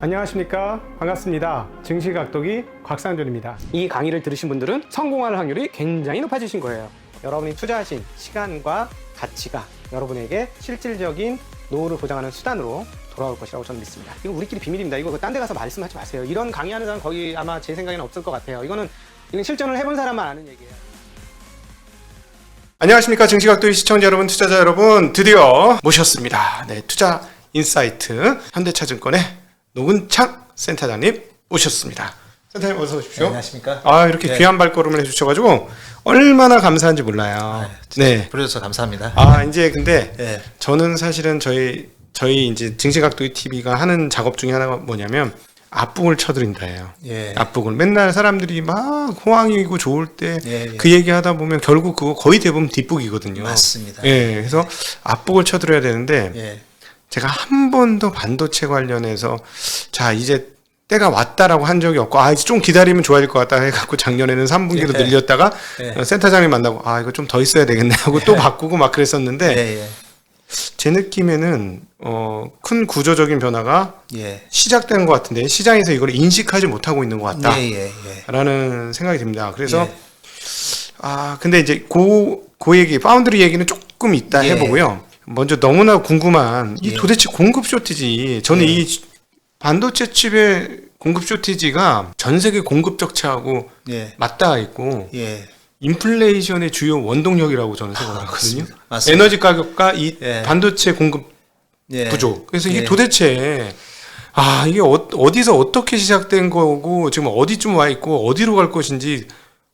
안녕하십니까, 반갑습니다. 증시각도기 곽상준입니다. 이 강의를 들으신 분들은 성공할 확률이 굉장히 높아지신 거예요. 여러분이 투자하신 시간과 가치가 여러분에게 실질적인 노후를 보장하는 수단으로 돌아올 것이라고 저는 믿습니다. 이거 우리끼리 비밀입니다. 이거 딴 데 가서 말씀하지 마세요. 이런 강의하는 사람 거기 아마 제 생각에는 없을 것 같아요. 이건 실전을 해본 사람만 아는 얘기예요. 안녕하십니까, 증시각도기 시청자 여러분, 투자자 여러분, 드디어 모셨습니다. 네, 투자 인사이트 현대차증권의 노근창 센터장님 오셨습니다. 센터장님 어서 오십시오. 네, 안녕하십니까. 이렇게 네. 귀한 발걸음을 해주셔가지고 얼마나 감사한지 몰라요. 네. 부르셔서 감사합니다. 이제 근데 네. 저는 사실은 저희 이제 증시각도기 TV가 하는 작업 중에 하나가 뭐냐면 앞북을 쳐드린다예요. 예. 앞북을 맨날 사람들이 막 호황이고 좋을 때 예, 예. 그 얘기하다 보면 결국 그거 거의 대부분 뒷북이거든요. 맞습니다. 예. 그래서 앞북을 쳐드려야 되는데. 예. 제가 한 번도 반도체 관련해서 자 이제 때가 왔다라고 한 적이 없고 이제 좀 기다리면 좋아질 것 같다 해갖고 작년에는 3분기로 예. 늘렸다가 예. 센터장님 만나고 이거 좀 더 있어야 되겠네 하고 또 바꾸고 막 그랬었는데 예. 예. 제 느낌에는 큰 구조적인 변화가 예. 시작된 것 같은데 시장에서 이걸 인식하지 못하고 있는 것 같다 예. 예. 라는 생각이 듭니다. 그래서 예. 근데 이제 그 얘기 파운드리 얘기는 조금 이따 예. 해보고요. 먼저 너무나 궁금한 이 예. 도대체 공급 쇼티지. 저는 이 반도체 칩의 공급 쇼티지가 전 세계 공급 적체하고 예. 맞닿아 있고 예. 인플레이션의 주요 원동력이라고 저는 생각하거든요. 맞습니다. 에너지 가격과 이 예. 반도체 공급 예. 부족. 그래서 이게 예. 도대체 이게 어디서 어떻게 시작된 거고 지금 어디쯤 와 있고 어디로 갈 것인지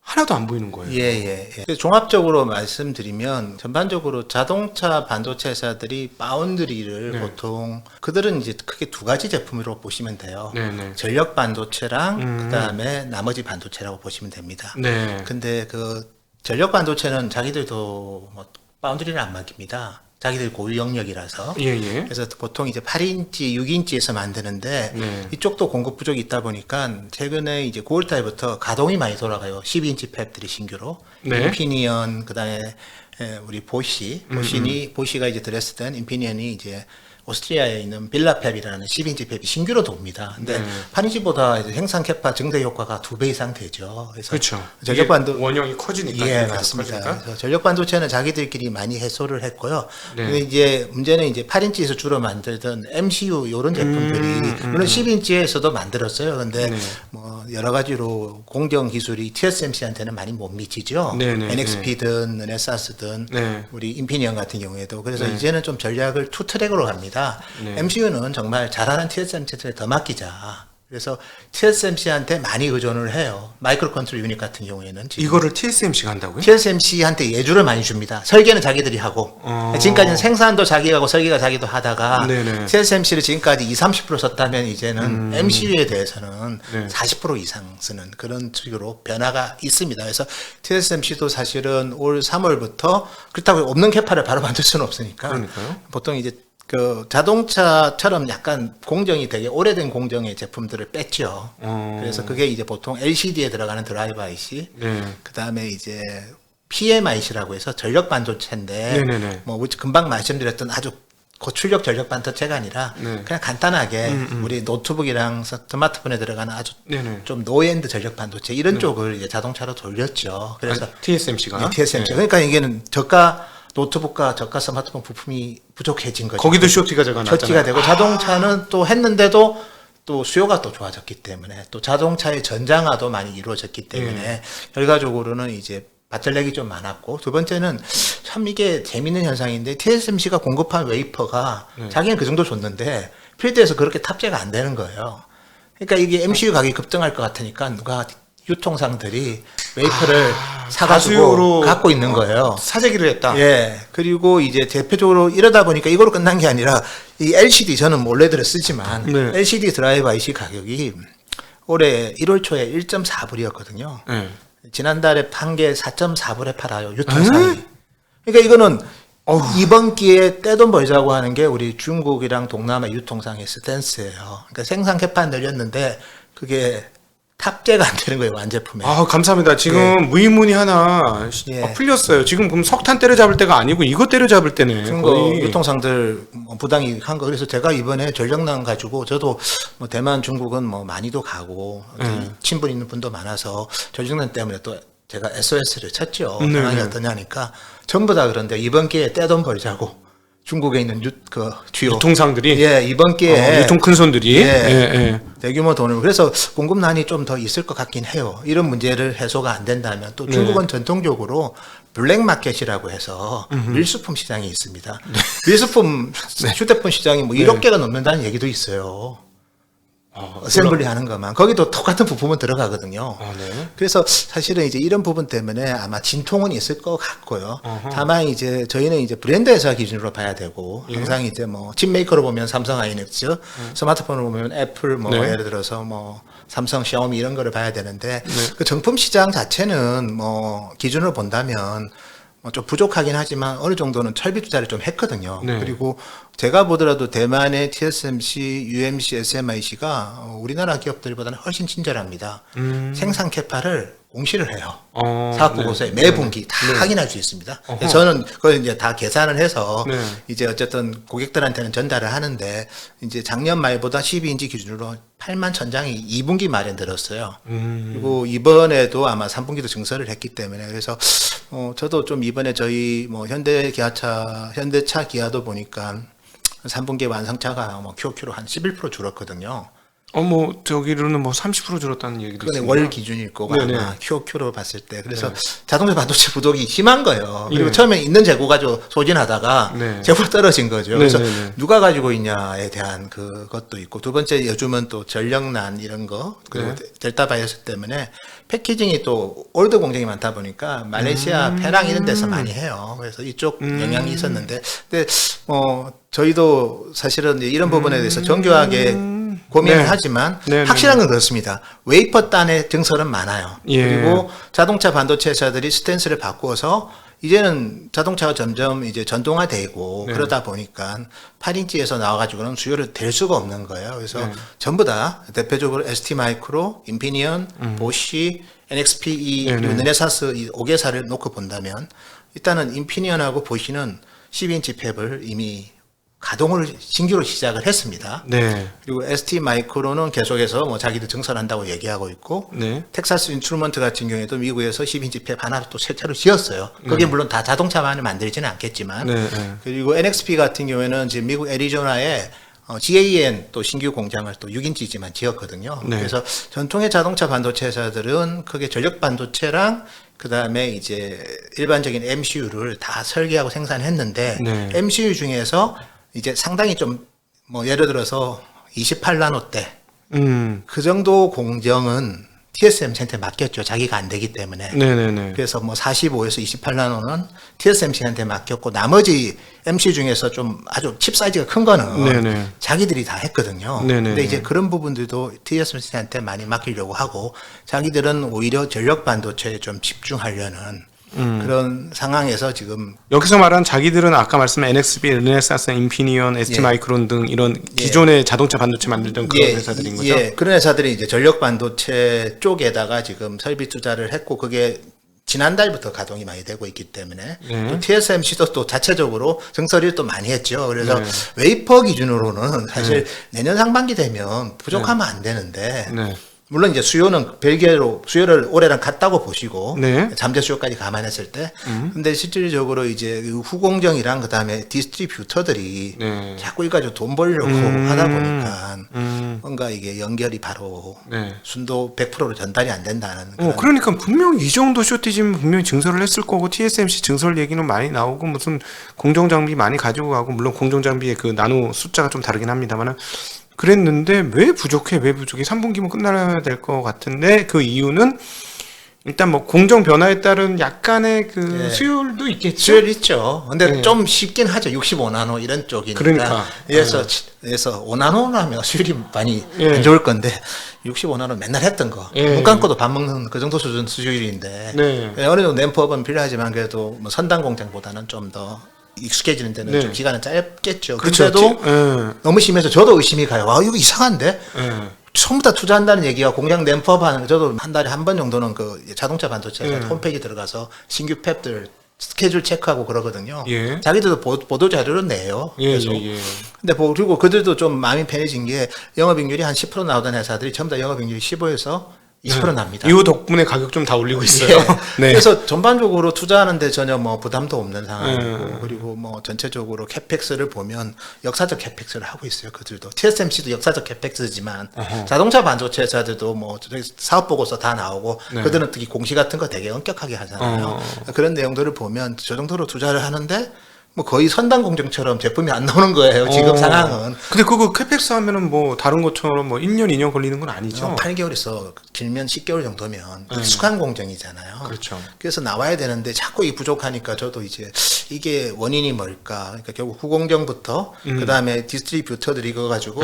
하나도 안 보이는 거예요. 예. 종합적으로 말씀드리면 전반적으로 자동차 반도체 회사들이 파운드리를 네. 보통 그들은 이제 크게 두 가지 제품으로 보시면 돼요. 네네. 전력 반도체랑 그다음에 나머지 반도체라고 보시면 됩니다. 네. 근데 그 전력 반도체는 자기들도 뭐 파운드리를 안 맡깁니다. 자기들 고유 영역이라서. 예. 그래서 보통 이제 8인치, 6인치에서 만드는데 네. 이쪽도 공급 부족이 있다 보니까 최근에 이제 9월 달부터 가동이 많이 돌아가요. 12인치 팹들이 신규로. 네. 인피니언 그다음에 우리 보시가 이제 드레스덴, 인피니언이 이제 오스트리아에 있는 빌라 팹이라는 12인치 팹이 신규로 돕니다. 근데 8인치보다 이제 생산 캐파 증대 효과가 2배 이상 되죠. 그래서 그렇죠. 전력 반도 원형이 커지니까. 예, 계속 맞습니다. 커지니까. 그래서 전력 반도체는 자기들끼리 많이 해소를 했고요. 네. 근데 이제 문제는 이제 8인치에서 주로 만들던 MCU 이런 제품들이 물론 10인치에서도 만들었어요. 근데 네. 뭐 여러 가지로 공정 기술이 TSMC한테는 많이 못 미치죠. 네네, NXP든 르네사스든 네. 우리 인피니언 같은 경우에도 그래서 네. 이제는 좀 전략을 투 트랙으로 갑니다. 네. MCU는 정말 잘하는 TSMC한테 더 맡기자. 그래서 TSMC한테 많이 의존을 해요. 마이크로 컨트롤 유닛 같은 경우에는 지금 이거를 TSMC가 한다고요? TSMC한테 예주를 많이 줍니다. 설계는 자기들이 하고 지금까지는 생산도 자기가 하고 설계가 자기도 하다가 네네. TSMC를 지금까지 20-30% 썼다면 이제는 MCU에 대해서는 네. 40% 이상 쓰는 그런 식으로 변화가 있습니다. 그래서 TSMC도 사실은 올 3월부터 그렇다고 없는 캐파를 바로 만들 수는 없으니까 그러니까요. 보통 이제 그 자동차처럼 약간 공정이 되게 오래된 공정의 제품들을 뺐죠. 그래서 그게 이제 보통 LCD에 들어가는 드라이버 IC, 네. 그 다음에 이제 PMIC라고 해서 전력 반도체인데, 네네네. 뭐 금방 말씀드렸던 아주 고출력 전력 반도체가 아니라 네. 그냥 간단하게 우리 노트북이랑 스마트폰에 들어가는 아주 네네. 좀 노엔드 전력 반도체 이런 쪽을 이제 자동차로 돌렸죠. 그래서 TSMC가. TSMC. 그러니까 이게는 저가 노트북과 저가 스마트폰 부품이 부족해진 거죠. 거기도 쇼티가 제가 쇼티가 되고 자동차는 또 했는데도 또 수요가 또 좋아졌기 때문에 또 자동차의 전장화도 많이 이루어졌기 때문에 결과적으로는 이제 바틀렉이 좀 많았고 두 번째는 참 이게 재밌는 현상인데 TSMC가 공급한 웨이퍼가 자기는 그 정도 줬는데 필드에서 그렇게 탑재가 안 되는 거예요. 그러니까 이게 MCU 가격이 급등할 것 같으니까 누가 유통상들이 웨이퍼를 사가지고 가수요로 갖고 있는 거예요. 사재기를 했다. 예. 그리고 이제 대표적으로 이러다 보니까 이거로 끝난 게 아니라 이 LCD 저는 원래대로 쓰지만 네. LCD 드라이버 IC 가격이 올해 1월 초에 1.4불이었거든요. 네. 지난달에 판 게 4.4불에 팔아요. 유통상이. 그러니까 이거는 이번 기회에 떼돈 벌자고 하는 게 우리 중국이랑 동남아 유통상의 스탠스예요. 그러니까 생산 캐파 늘렸는데 그게 탑재가 안 되는 거예요, 완제품에. 아, 감사합니다. 지금 무의문이 하나 예. 풀렸어요. 지금 그럼 석탄 때려잡을 때가 아니고 이거 때려잡을 때네. 그런 거 거의. 유통상들 뭐 부당히 한 거. 그래서 제가 이번에 전력난 가지고 저도 뭐 대만, 중국은 뭐 많이도 가고 친분 있는 분도 많아서 전력난 때문에 또 제가 SOS를 쳤죠. 네, 상황이 네. 어떠냐니까 전부 다 그런데 이번 기회에 떼돈 벌자고 중국에 있는 그 주요 유통상들이 이번 기회에 유통 큰 손들이 예. 대규모 돈을 그래서 공급난이 좀 더 있을 것 같긴 해요. 이런 문제를 해소가 안 된다면 또 중국은 전통적으로 블랙마켓이라고 해서 밀수품 시장이 있습니다. 밀수품 휴대폰 시장이 뭐 1억 개가 넘는다는 얘기도 있어요. 어셈블리 하는 것만 거기도 똑같은 부품은 들어가거든요. 네. 그래서 사실은 이제 이런 부분 때문에 아마 진통은 있을 것 같고요. 다만 이제 저희는 이제 브랜드 회사 기준으로 봐야 되고 항상 이제 뭐 칩 메이커로 보면 삼성 하이닉스, 스마트폰으로 보면 애플 뭐 예를 들어서 뭐 삼성, 샤오미 이런 거를 봐야 되는데 그 정품 시장 자체는 뭐 기준으로 본다면 좀 부족하긴 하지만 어느 정도는 철비 투자를 좀 했거든요. 네. 그리고 제가 보더라도 대만의 TSMC, UMC, SMIC가 우리나라 기업들보다는 훨씬 친절합니다. 생산 캐파를 공시를 해요. 사업보고서에 매 분기 다 확인할 수 있습니다. 저는 그걸 이제 다 계산을 해서 이제 어쨌든 고객들한테는 전달을 하는데 이제 작년 말보다 12인치 기준으로 8만 천장이 2분기 말에 늘었어요. 그리고 이번에도 아마 3분기도 증설을 했기 때문에 그래서 저도 좀 이번에 저희 뭐 현대차 기아도 보니까 3분기 완성차가 뭐 QOQ로 한 11% 줄었거든요. 뭐 저기로는 뭐 30% 줄었다는 얘기도 그건 있습니다. 월 기준일 거고 네네. 아마 QOQ로 봤을 때 그래서 자동차 반도체 부족이 심한 거예요. 그리고 네. 처음에 있는 재고 가지고 소진하다가 네. 재고가 떨어진 거죠. 그래서 네네네. 누가 가지고 있냐에 대한 그것도 있고 두 번째 요즘은 또 전력난 이런 거 그리고 델타 바이러스 때문에 패키징이 또 올드 공장이 많다 보니까 말레이시아, 페낭 이런 데서 많이 해요. 그래서 이쪽 영향이 있었는데 근데 저희도 사실은 이런 부분에 대해서 정교하게 고민을 네. 하지만 네, 확실한 건 그렇습니다. 웨이퍼 단의 증설은 많아요. 예. 그리고 자동차 반도체 회사들이 스탠스를 바꾸어서 이제는 자동차가 점점 이제 전동화되고 그러다 보니까 8인치에서 나와가지고는 수요를 댈 수가 없는 거예요. 그래서 전부 다 대표적으로 ST 마이크로, 인피니언, 보쉬, NXP, 그리고 르네사스 이 5개사를 놓고 본다면 일단은 인피니언하고 보쉬는 12인치 팹을 이미 가동을 신규로 시작을 했습니다. 네. 그리고 ST 마이크로는 계속해서 뭐 자기도 증설한다고 얘기하고 있고, 네. 텍사스 인스트루먼트 같은 경우에도 미국에서 10인치 팹 하나 또 새로 지었어요. 그게 물론 다 자동차만을 만들지는 않겠지만, 그리고 NXP 같은 경우에는 지금 미국 애리조나에 GAN 또 신규 공장을 또 6인치지만 지었거든요. 그래서 전통의 자동차 반도체 회사들은 크게 전력 반도체랑 그 다음에 이제 일반적인 MCU를 다 설계하고 생산했는데, MCU 중에서 이제 상당히 좀 뭐 예를 들어서 28나노대 그 정도 공정은 TSMC한테 맡겼죠. 자기가 안 되기 때문에. 네네네. 그래서 뭐 45에서 28나노는 TSMC한테 맡겼고 나머지 MC 중에서 좀 아주 칩 사이즈가 큰 거는 자기들이 다 했거든요. 근데 이제 그런 부분들도 TSMC한테 많이 맡기려고 하고 자기들은 오히려 전력 반도체에 좀 집중하려는 그런 상황에서 지금 여기서 말한 자기들은 아까 말씀한 NXP, 르네사스, 인피니언, ST 마이크론 등 이런 기존의 자동차 반도체 만들던 그런 회사들인 거죠? 그런 회사들이 이제 전력 반도체 쪽에다가 지금 설비 투자를 했고 그게 지난달부터 가동이 많이 되고 있기 때문에 또 TSMC도 또 자체적으로 증설을 또 많이 했죠. 그래서 웨이퍼 기준으로는 사실 내년 상반기 되면 부족하면 안 되는데 물론 이제 수요는 별개로 수요를 올해랑 같다고 보시고 잠재 수요까지 감안했을 때 근데 실질적으로 이제 후공정이랑 그다음에 디스트리뷰터들이 자꾸 이가지고 돈 벌려고 하다 보니까 뭔가 이게 연결이 바로 순도 100%로 전달이 안 된다는 그러니까 분명 이 정도 쇼티지면 분명히 증설을 했을 거고 TSMC 증설 얘기는 많이 나오고 무슨 공정 장비 많이 가지고 가고 물론 공정 장비의 그 나노 숫자가 좀 다르긴 합니다만은 그랬는데 왜 부족해? 3분기면 끝나야 될 것 같은데 그 이유는 일단 뭐 공정 변화에 따른 약간의 그 수율도 있겠죠. 수율 있죠. 근데 좀 쉽긴 하죠. 65나노 이런 쪽이니까. 그러니까. 그래서 5나노라면 수율이 많이 안 좋을 건데 65나노 맨날 했던 거. 눈 감고도 밥 먹는 그 정도 수준 수율인데 어느 정도 램프업은 필요하지만 그래도 뭐 선단 공장보다는 좀 더 익숙해지는 데는 좀 기간은 짧겠죠. 그런데도 너무 심해서 저도 의심이 가요. 와 이거 이상한데 전부 다 투자한다는 얘기가 공장 램프업하는 거 저도 한 달에 한 번 정도는 그 자동차 반도체 홈페이지 들어가서 신규 팹들 스케줄 체크하고 그러거든요. 예. 자기들도 보도 자료를 내요. 예, 계속. 예. 근데 그리고 그들도 좀 마음이 편해진 게 영업익률이 한 10% 나오던 회사들이 전부 다 영업익률이 15에서 20% 납니다. 이 덕분에 가격 좀 다 올리고 있어요. 예. 네. 그래서 전반적으로 투자하는데 전혀 뭐 부담도 없는 상황이고 그리고 뭐 전체적으로 캐펙스를 보면 역사적 캐펙스를 하고 있어요. 그들도 TSMC도 역사적 캐펙스지만 자동차 반도체 회사들도 뭐 사업 보고서 다 나오고 네. 그들은 특히 공시 같은 거 되게 엄격하게 하잖아요. 그런 내용들을 보면 저 정도로 투자를 하는데 뭐 거의 선단 공정처럼 제품이 안 나오는 거예요. 지금 상황은. 근데 그거 캐펙스 하면은 뭐 다른 것처럼 뭐 1년, 2년 걸리는 건 아니죠? 8개월에서 길면 10개월 정도면 익숙한 공정이잖아요. 그렇죠. 그래서 나와야 되는데 자꾸 이 부족하니까 저도 이제 이게 원인이 뭘까? 그러니까 결국 후공정부터 그다음에 디스트리뷰터들이 이거 가지고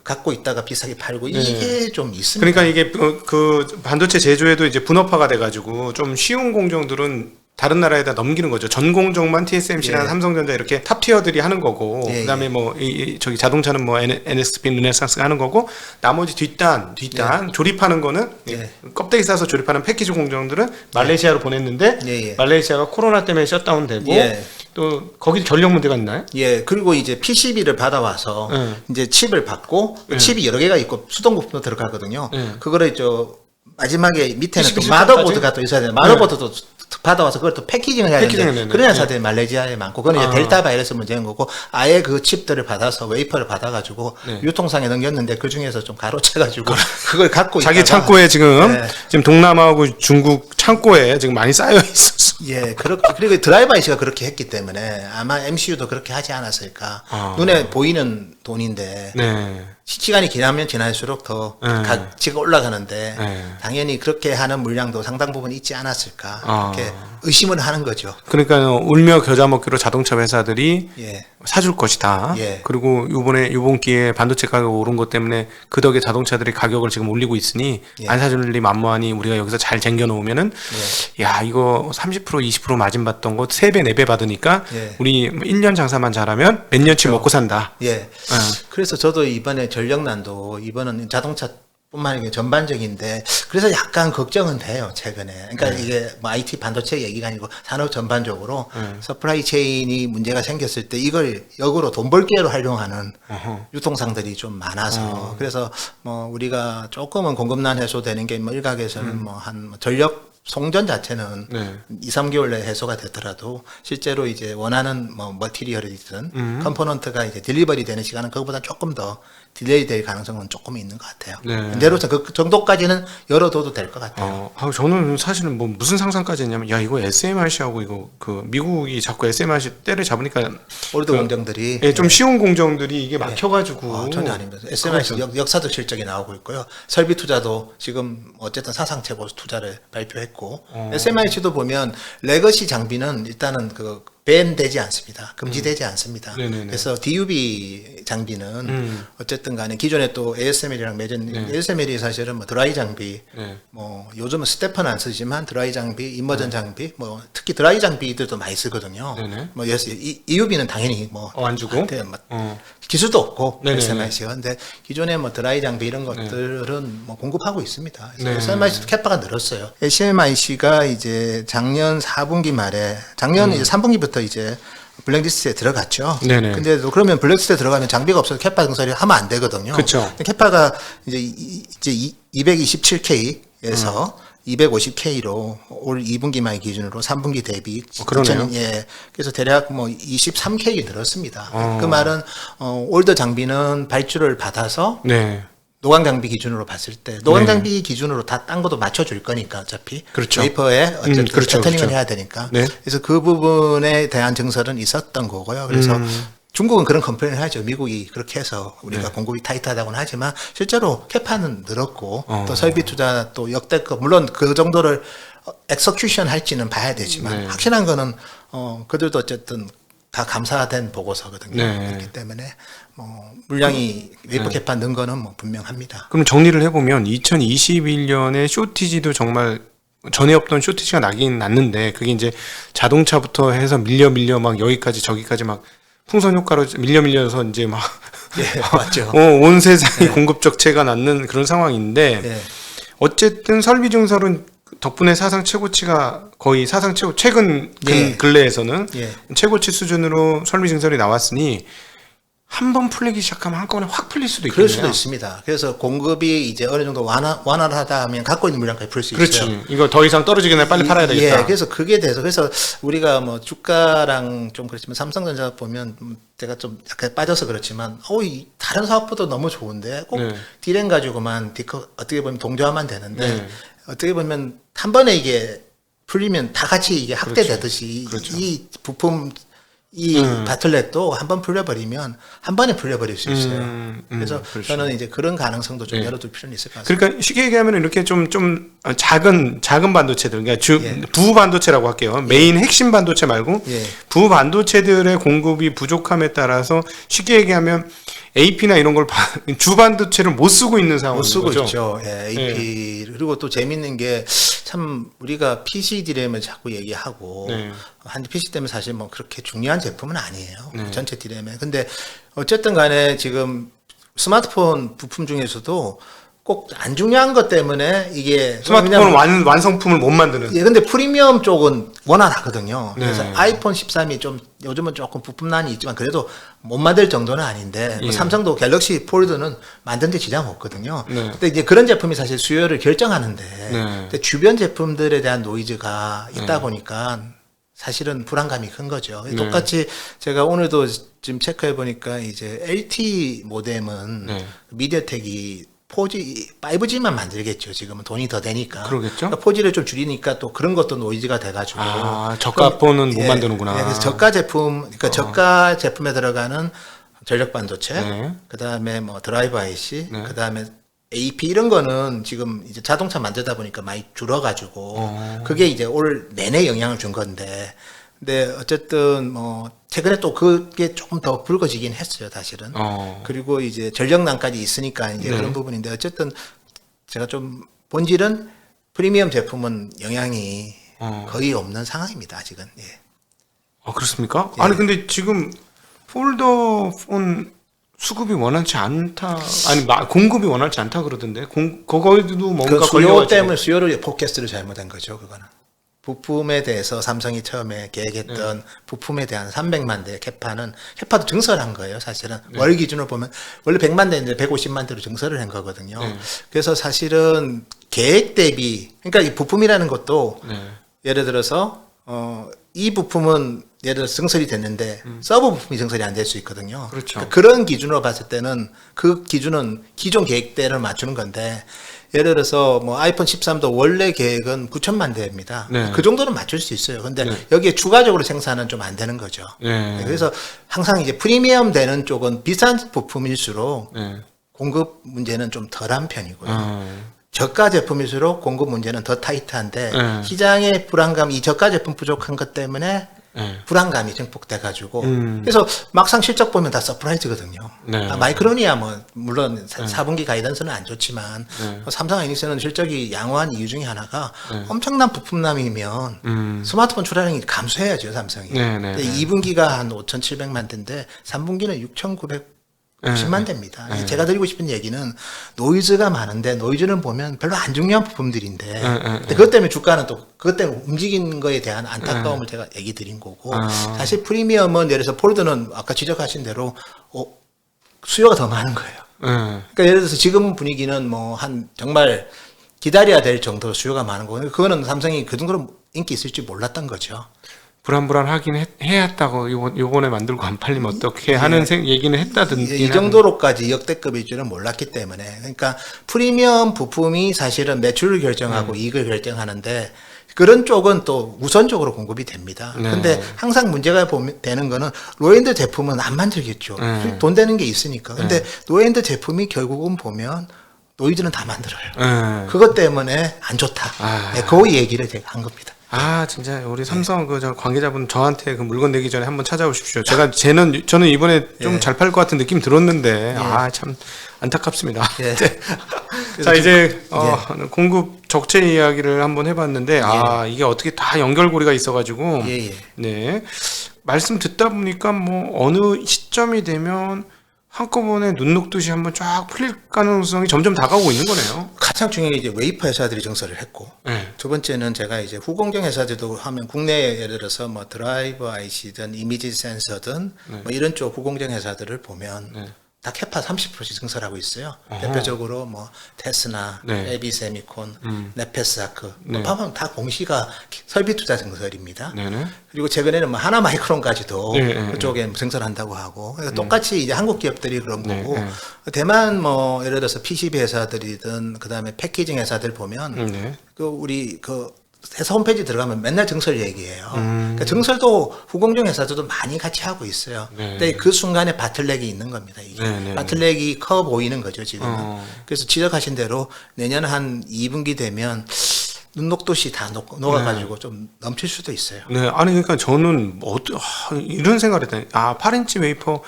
갖고 있다가 비싸게 팔고 이게 좀 있습니다. 그러니까 이게 그 반도체 제조에도 이제 분업화가 돼가지고 좀 쉬운 공정들은 다른 나라에다 넘기는 거죠. 전 공정만 TSMC랑 예. 삼성전자 이렇게 탑 티어들이 하는 거고, 예, 그다음에 뭐 저기 자동차는 뭐 NXP, 르네상스가 하는 거고, 나머지 뒷단 조립하는 거는 예. 껍데기 싸서 조립하는 패키지 공정들은 말레이시아로 보냈는데 예, 예. 말레이시아가 코로나 때문에 셧다운되고 예. 또 거기 전력 문제가 있나요? 예, 그리고 이제 PCB를 받아와서 이제 칩을 받고 칩이 여러 개가 있고 수동 부품도 들어가거든요. 그거를 마지막에 밑에는 또 PCB 마더보드가 또 있어야 돼요. 마더보드도 받아와서 그걸 또 패키징을 해야 되는데 그런 회사들이 말레이시아에 많고 그건 이제 델타 바이러스 문제인 거고 아예 그 칩들을 받아서 웨이퍼를 받아가지고 유통상에 넘겼는데 그 중에서 좀 가로채가지고 그걸 갖고 자기 있다가 창고에 지금 네. 지금 동남아하고 중국 창고에 지금 많이 쌓여 있었어. 예, 그렇게 그리고 드라이브 IC가 그렇게 했기 때문에 아마 MCU도 그렇게 하지 않았을까. 눈에 보이는 돈인데 네. 시간이 지나면 지날수록 더 가치가 올라가는데 당연히 그렇게 하는 물량도 상당 부분 있지 않았을까 이렇게 의심을 하는 거죠. 그러니까 울며 겨자 먹기로 자동차 회사들이 예. 사줄 것이다. 예. 그리고 이번 기회에 반도체 가격 오른 것 때문에 그 덕에 자동차들이 가격을 지금 올리고 있으니 안 사줄 리 만무하니 우리가 여기서 잘 쟁겨 놓으면은 야 이거 30% 20% 마진 받던 거 3배 4배 받으니까 우리 1년 장사만 잘하면 몇 년치 먹고 산다. 예. 그래서 저도 이번에 전력난도 이번은 자동차 뿐만 아니라 전반적인데 그래서 약간 걱정은 돼요 최근에. 그러니까 이게 뭐 IT 반도체 얘기가 아니고 산업 전반적으로 서플라이 체인이 문제가 생겼을 때 이걸 역으로 돈 벌기로 활용하는 유통상들이 좀 많아서 그래서 뭐 우리가 조금은 공급난 해소되는 게 뭐 일각에서는 뭐 한 전력 송전 자체는 2, 3개월 내에 해소가 되더라도 실제로 이제 원하는 뭐 머티리얼이든 컴포넌트가 이제 딜리버리 되는 시간은 그거보다 조금 더 딜레이 될 가능성은 조금 있는 것 같아요. 현재로서 그 정도까지는 열어둬도 될 것 같아요. 저는 사실은 뭐 무슨 상상까지 했냐면 야 이거 SMRC하고 이거 그 미국이 자꾸 SMRC 때를 잡으니까 올드 공정들이 좀 쉬운 공정들이 이게 막혀가지고 전혀 아닙니다. SMRC 역사적 실적이 나오고 있고요. 설비 투자도 지금 어쨌든 사상 최고 투자를 발표했고 SMRC도 보면 레거시 장비는 일단은 그 밴되지 않습니다. 금지되지 않습니다. 그래서 DUV 장비는 어쨌든 간에 기존에 또 ASML이랑 맺은 ASML이 사실은 뭐 드라이 장비 뭐 요즘은 스테퍼는 안 쓰지만 드라이 장비, 임머전 장비 뭐 특히 드라이 장비들도 많이 쓰거든요. 뭐 EUV는 당연히 뭐 안 주고 기술도 없고 SMIC가 근데 기존에 뭐 드라이 장비 이런 것들은 뭐 공급하고 있습니다. 그래서 SMIC도 캐파가 늘었어요. SMIC가 이제 작년 4분기 말에 작년 이제 3분기부터 이제 블랙리스트에 들어갔죠. 근데 그러면 블랙리스트에 들어가면 장비가 없어서 캐파 증설이 하면 안 되거든요. 그렇죠. 캐파가 이제 220K에서 250K로 올 2분기 말 기준으로 3분기 대비 그러네요. 그래서 대략 뭐 23K 늘었습니다. 그 말은 올더 장비는 발주를 받아서 노광 장비 기준으로 봤을 때 노광 장비 기준으로 다 딴 것도 맞춰줄 거니까 어차피 웨이퍼에 어쨌든 패터닝을 해야 되니까 그래서 그 부분에 대한 증설은 있었던 거고요. 그래서 중국은 그런 컴플레인을 하죠. 미국이 그렇게 해서 우리가 공급이 타이트하다고는 하지만 실제로 캐파는 늘었고 또 설비 투자 또 역대급 물론 그 정도를 엑서큐션 할지는 봐야 되지만 확실한 거는 그들도 어쨌든 다 감사된 보고서거든요. 그렇기 때문에 뭐 물량이 웨이퍼 캐파 는 거는 뭐 분명합니다. 그럼 정리를 해보면 2021년에 쇼티지도 정말 전에 없던 쇼티지가 나긴 났는데 그게 이제 자동차부터 해서 밀려 막 여기까지 저기까지 막 풍선 효과로 밀려서 이제 막 예, 맞죠. 온 세상이 공급 적체가 낳는 그런 상황인데 예. 어쨌든 설비 증설은 덕분에 사상 최고치가 거의 사상 최고 최근 예. 근래에서는 예. 최고치 수준으로 설비 증설이 나왔으니 한 번 풀리기 시작하면 한꺼번에 확 풀릴 수도 있겠네요. 그럴 수도 있습니다. 그래서 공급이 이제 어느 정도 완화를 하다 하면 갖고 있는 물량까지 풀 수 있어요. 그렇지. 이거 더 이상 떨어지기 전에 빨리 팔아야 되겠다. 예, 그래서 그게 돼서 그래서 우리가 뭐 주가랑 좀 그렇지만 삼성전자 보면 제가 좀 약간 빠져서 그렇지만 이 다른 사업보다 너무 좋은데 꼭 네. 디램 가지고만 어떻게 보면 동조하면 되는데 네. 어떻게 보면 한 번에 이게 풀리면 다 같이 이게 확대되듯이 그렇죠. 이 부품 이 바틀렉도 한 번 풀려버리면 한 번에 풀려버릴 수 있어요. 그래서 그렇죠. 저는 이제 그런 가능성도 좀 예. 열어둘 필요는 있을 것 같습니다. 그러니까 쉽게 얘기하면 이렇게 좀 작은 반도체들, 그러니까 예. 부 반도체라고 할게요. 메인 핵심 반도체 말고 예. 부 반도체들의 공급이 부족함에 따라서 쉽게 얘기하면 AP나 이런 걸 주 반도체를 못 쓰고 있는 상황인 못 쓰고 거죠. 있죠. 예, AP. 그리고 또 재밌는 게 참 우리가 PC 디램을 자꾸 얘기하고 네. 한 PC 디램은 사실 뭐 그렇게 중요한 제품은 아니에요. 네. 전체 디램에. 근데 어쨌든 간에 지금 스마트폰 부품 중에서도 꼭 안 중요한 것 때문에 이게 스마트폰은 완성품을 못 만드는. 예, 근데 프리미엄 쪽은 원활하거든요. 그래서 네. 아이폰 13이 좀 요즘은 조금 부품난이 있지만 그래도 못 만들 정도는 아닌데 뭐 예. 삼성도 갤럭시 폴드는 만드는데 지장 없거든요. 네. 근데 이제 그런 제품이 사실 수요를 결정하는데 네. 근데 주변 제품들에 대한 노이즈가 있다 보니까 사실은 불안감이 큰 거죠. 네. 똑같이 제가 오늘도 지금 체크해 보니까 이제 LT 모뎀은 네. 미디어텍이 5G만 만들겠죠. 지금은 돈이 더 되니까. 그러겠죠. 그러니까 4G를 좀 줄이니까 또 그런 것도 노이즈가 돼가지고. 저가 폰은 못 예, 만드는구나. 예, 그래서 저가 제품, 그러니까 저가 제품에 들어가는 전력 반도체, 네. 그 다음에 뭐 드라이버 IC, 네. 그 다음에 AP 이런 거는 지금 이제 자동차 만들다 보니까 많이 줄어가지고 그게 이제 올 내내 영향을 준 건데. 근데 어쨌든 뭐 최근에 또 그게 조금 더 붉어지긴 했어요, 사실은. 그리고 이제 전력난까지 있으니까 이제 네. 그런 부분인데 어쨌든 제가 좀 본질은 프리미엄 제품은 영향이 거의 없는 상황입니다, 아직은. 예. 그렇습니까? 예. 아니 근데 지금 폴더폰 수급이 원활치 않다. 아니 공급이 원활치 않다 그러던데. 거기도 뭔가 그 수요 걸려가지고. 때문에 수요를 포캐스트를 잘못한 거죠, 그거는. 부품에 대해서 삼성이 처음에 계획했던 부품에 대한 300만 대 캐파도 증설한 거예요, 사실은. 월 기준으로 보면 원래 100만 대인데 150만 대로 증설을 한 거거든요. 그래서 사실은 계획 대비, 그러니까 이 부품이라는 것도 예를 들어서 이 부품은 예를 들어서 증설이 됐는데 서버 부품이 증설이 안 될 수 있거든요. 그렇죠. 그러니까 그런 기준으로 봤을 때는 그 기준은 기존 계획대를 맞추는 건데 예를 들어서 뭐 아이폰 13도 원래 계획은 9천만 대입니다. 네. 그 정도는 맞출 수 있어요. 근데 네. 여기에 추가적으로 생산은 좀 안 되는 거죠. 네. 그래서 항상 이제 프리미엄 되는 쪽은 비싼 부품일수록 네. 공급 문제는 좀 덜한 편이고요. 어. 저가 제품일수록 공급 문제는 더 타이트한데 네. 시장의 불안감, 이 저가 제품 부족한 것 때문에 네. 불안감이 증폭돼가지고 그래서 막상 실적 보면 다 서프라이즈거든요. 네. 마이크론이야 뭐 물론 4분기 가이던스는 안 좋지만 삼성 하이닉스는 실적이 양호한 이유 중에 하나가 엄청난 부품남이면 스마트폰 출하량이 감소해야죠, 삼성이. 네, 네, 근데 2분기가 한 5,700만 대인데 3분기는 6,950만 대입니다. 제가 드리고 싶은 얘기는 노이즈가 많은데 노이즈는 보면 별로 안 중요한 부품들인데 근데 그것 때문에 주가는 또 그것 때문에 움직이는 거에 대한 안타까움을 제가 얘기 드린 거고 사실 프리미엄은 예를 들어서 폴드는 아까 지적하신 대로 수요가 더 많은 거예요. 그러니까 예를 들어서 지금 분위기는 뭐 한 정말 기다려야 될 정도로 수요가 많은 거고 그거는 삼성이 그 정도로 인기 있을 줄 몰랐던 거죠. 불안불안하긴 해왔다고 요번에 만들고 안 팔리면 어떻게 하는 얘기는 했다든지. 이 정도로까지 역대급일 줄은 몰랐기 때문에 그러니까 프리미엄 부품이 사실은 매출을 결정하고 이익을 결정하는데 그런 쪽은 또 우선적으로 공급이 됩니다. 근데 항상 문제가 되는 거는 로엔드 제품은 안 만들겠죠. 돈 되는 게 있으니까. 근데 로엔드 제품이 결국은 보면 노이즈는 다 만들어요. 그것 때문에 안 좋다. 네, 그 얘기를 제가 한 겁니다. 진짜 우리 삼성 저 관계자분 저한테 그 물건 내기 전에 한번 찾아오십시오. 저는 이번에 좀 잘 팔 것 같은 느낌 들었는데 참 안타깝습니다. 예. 자 이제 공급 적체 이야기를 한번 해봤는데 이게 어떻게 다 연결고리가 있어가지고 네 말씀 듣다 보니까 뭐 어느 시점이 되면 한꺼번에 눈 녹듯이 한번 쫙 풀릴 가능성이 점점 다가오고 있는 거네요. 가장 중요한 게 이제 웨이퍼 회사들이 증설을 했고, 네. 두 번째는 제가 이제 후공정 회사들도 하면 국내에 예를 들어서 뭐 드라이버 IC든 이미지 센서든 뭐 이런 쪽 후공정 회사들을 보면 다 캐파 30%씩 증설하고 있어요. 대표적으로 뭐 테스나, 네. 에비세미콘, 네페스아크, 네. 보면 다 공시가 설비 투자 증설입니다. 네네. 그리고 최근에는 뭐 하나 마이크론까지도 네, 네, 그쪽에 증설한다고 하고, 그러니까 똑같이 이제 한국 기업들이 그런 네, 거고, 네. 대만 뭐 예를 들어서 PCB 회사들이든 그다음에 패키징 회사들 보면 네. 그 우리 그 회사 홈페이지 들어가면 맨날 증설 얘기해요. 그러니까 증설도 후공정 회사들도 많이 같이 하고 있어요. 네. 근데 그 순간에 바틀렉이 있는 겁니다. 이게 네, 네, 바틀렉이 커 보이는 거죠 지금은. 그래서 지적하신 대로 내년 한 2분기 되면 눈녹듯이 다 녹아가지고 좀 넘칠 수도 있어요. 네, 아니 그러니까 저는 이런 생각을 했다니. 8인치 웨이퍼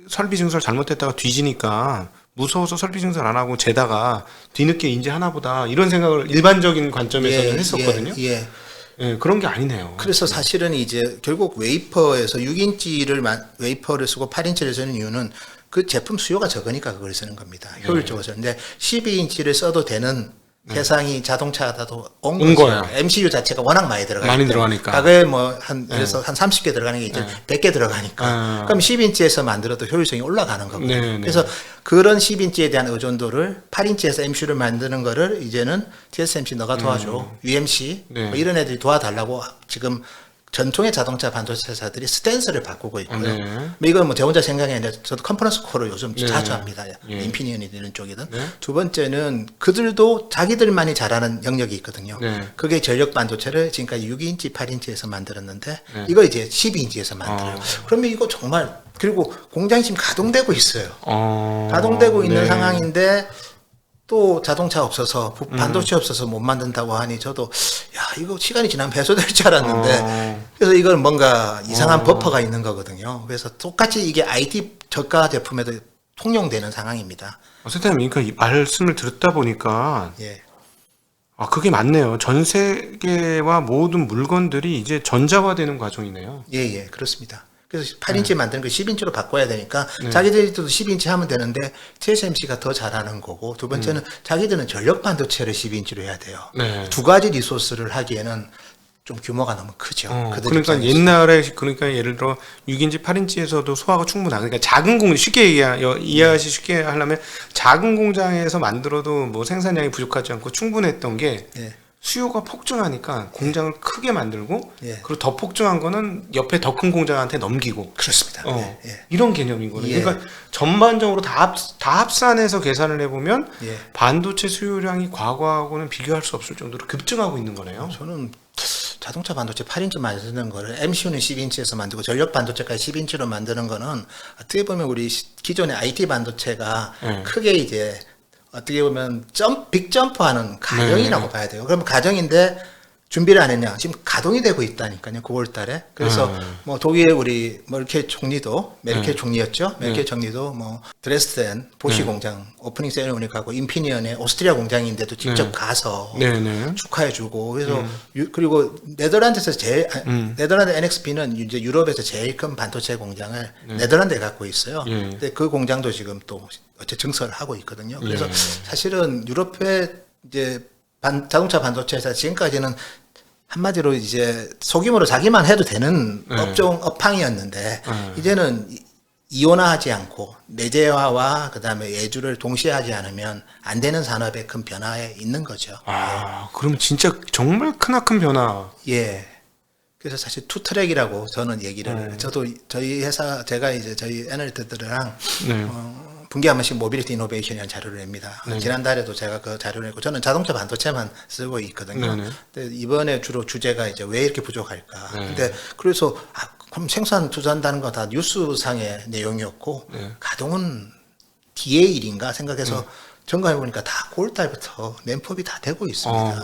설비 증설 잘못했다가 뒤지니까 무서워서 설비 증설 안 하고 재다가 뒤늦게 인지하나 보다 이런 생각을 일반적인 관점에서는 했었거든요. 예. 예, 그런 게 아니네요. 그래서 사실은 이제 결국 웨이퍼에서 6인치를 쓰고 8인치를 쓰는 이유는 그 제품 수요가 적으니까 그걸 쓰는 겁니다. 효율적으로 쓰는데 12인치를 써도 되는 세상이 자동차도 온 거예요. 거죠. MCU 자체가 워낙 많이 들어가니까. 많이 들어가니까. 과거에 뭐 그래서 한 30개 들어가는 게 이제 100개 들어가니까. 네. 그럼 10인치에서 만들어도 효율성이 올라가는 거고. 네, 네. 그래서 그런 10인치에 대한 의존도를 8인치에서 MCU를 만드는 거를 이제는 TSMC 너가 도와줘. UMC 네. 뭐 이런 애들이 도와달라고 지금 전통의 자동차 반도체 회사들이 스탠스를 바꾸고 있고요. 네. 뭐 이건 뭐 제 혼자 생각했는데 저도 컨퍼런스 콜을 요즘 네. 자주 합니다. 예. 인피니언이 되는 쪽이든. 네. 두 번째는 그들도 자기들만이 잘하는 영역이 있거든요. 네. 그게 전력 반도체를 지금까지 6인치, 8인치에서 만들었는데 네. 이거 이제 12인치에서 만들어요. 그러면 이거 정말 그리고 공장이 지금 가동되고 있어요. 가동되고 있는 네. 상황인데 또 자동차 없어서 반도체 없어서 못 만든다고 하니 저도 야 이거 시간이 지나면 배소될 줄 알았는데 그래서 이걸 뭔가 이상한 버퍼가 있는 거거든요. 그래서 똑같이 이게 IT 저가 제품에도 통용되는 상황입니다. 선생님, 그러니까 이 말씀을 듣다 보니까 예. 그게 맞네요. 전 세계와 모든 물건들이 이제 전자화되는 과정이네요. 예, 그렇습니다. 그래서 8인치 만드는 거 10인치로 바꿔야 되니까 자기들도 10인치 하면 되는데 TSMC가 더 잘하는 거고 두 번째는 자기들은 전력 반도체를 12인치로 해야 돼요. 네. 두 가지 리소스를 하기에는 좀 규모가 너무 크죠. 그들 그러니까 입장에서. 옛날에 그러니까 예를 들어 6인치, 8인치에서도 소화가 충분하다. 그러니까 작은 공장 쉽게 이해하시 쉽게 하려면 작은 공장에서 만들어도 뭐 생산량이 부족하지 않고 충분했던 게 예. 수요가 폭증하니까 공장을 크게 만들고 예. 그리고 더 폭증한 거는 옆에 더 큰 공장한테 넘기고 그렇습니다. 예. 이런 개념인 거예요. 예. 그러니까 전반적으로 다 합산해서 계산을 해보면 예. 반도체 수요량이 과거하고는 비교할 수 없을 정도로 급증하고 있는 거네요. 저는 자동차 반도체 8인치 만드는 거를 MCU는 10인치에서 만들고 전력 반도체까지 10인치로 만드는 거는 어떻게 보면 우리 기존의 IT 반도체가 크게 이제 어떻게 보면 빅점프하는 가정이라고 봐야 돼요. 그러면 가정인데 준비를 안 했냐? 지금 가동이 되고 있다니까요. 9월 달에. 그래서 뭐 독일의 우리 메르켈 총리도 메르켈 총리였죠. 메르켈 총리도 뭐 드레스덴 보시 공장 오프닝 세레모니 가고 인피니언의 오스트리아 공장인데도 직접 가서 축하해주고 그래서 그리고 네덜란드에서 네덜란드 NXP는 이제 유럽에서 제일 큰 반도체 공장을 네덜란드에 갖고 있어요. 근데 그 공장도 지금 또 어째 증설을 하고 있거든요. 그래서 사실은 유럽의 이제 자동차 반도체 회사 지금까지는 한마디로 이제 소규모로 자기만 해도 되는 업황이었는데 이제는 이원화하지 않고 내재화와 그다음에 예주를 동시에 하지 않으면 안 되는 산업의 큰 변화에 있는 거죠. 그럼 진짜 정말 크나큰 변화. 예. 그래서 사실 투트랙이라고 저는 얘기를 저도 저희 회사 제가 이제 저희 애널리스트들이랑 분기 한 번씩 모빌리티 이노베이션이라는 자료를 냅니다. 지난달에도 제가 그 자료를 냈고 저는 자동차 반도체만 쓰고 있거든요. 근데 이번에 주로 주제가 이제 왜 이렇게 부족할까. 근데 그래서 그럼 생산 투자한다는 거 다 뉴스상의 내용이었고 가동은 뒤의 일인가 생각해서 점검해 보니까 다 9월달부터 램프업이 다 되고 있습니다.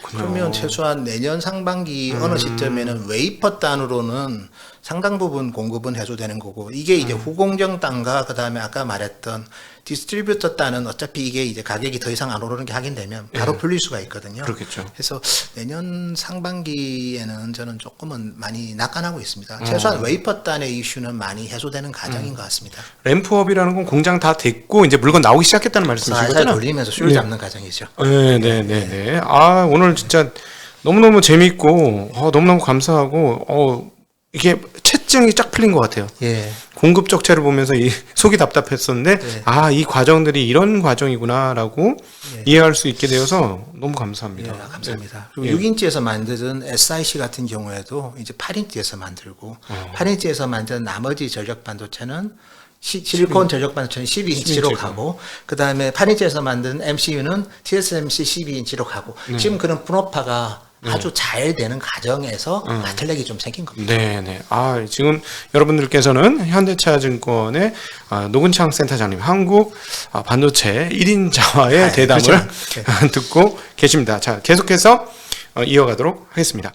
그러면 최소한 내년 상반기 어느 시점에는 웨이퍼 단으로는 상당 부분 공급은 해소되는 거고 이게 이제 후공정 단과 그다음에 아까 말했던 디스트리뷰터 따는 어차피 이게 이제 가격이 더 이상 안 오르는 게 확인되면 바로 풀릴 수가 있거든요. 그렇겠죠. 그래서 내년 상반기에는 저는 조금은 많이 낙관하고 있습니다. 최소한 웨이퍼 단의 이슈는 많이 해소되는 과정인 것 같습니다. 램프업이라는 건 공장 다 됐고 이제 물건 나오기 시작했다는 말씀이신 살살 거잖아요. 돌리면서 줄 잡는 과정이죠. 네. 아, 오늘 진짜 너무너무 재밌고, 너무너무 감사하고, 이게 채증이 쫙 풀린 것 같아요. 예. 공급 적체를 보면서 속이 답답했었는데, 네. 이 과정들이 이런 과정이구나라고 이해할 수 있게 되어서 너무 감사합니다. 예, 감사합니다. 그리고 6인치에서 만드는 SIC 같은 경우에도 이제 8인치에서 만들고, 8인치에서 만든 나머지 전력 반도체는 실리콘 전력 반도체는 12인치로 12인치죠. 가고, 그 다음에 8인치에서 만든 MCU는 TSMC 12인치로 가고, 지금 그런 분업화가 아주 잘 되는 과정에서 바틀렉이 좀 생긴 겁니다. 네네. 지금 여러분들께서는 현대차증권의 노근창 센터장님 한국 반도체 1인자와의 대담을 그렇죠. 듣고 계십니다. 자, 계속해서 이어가도록 하겠습니다.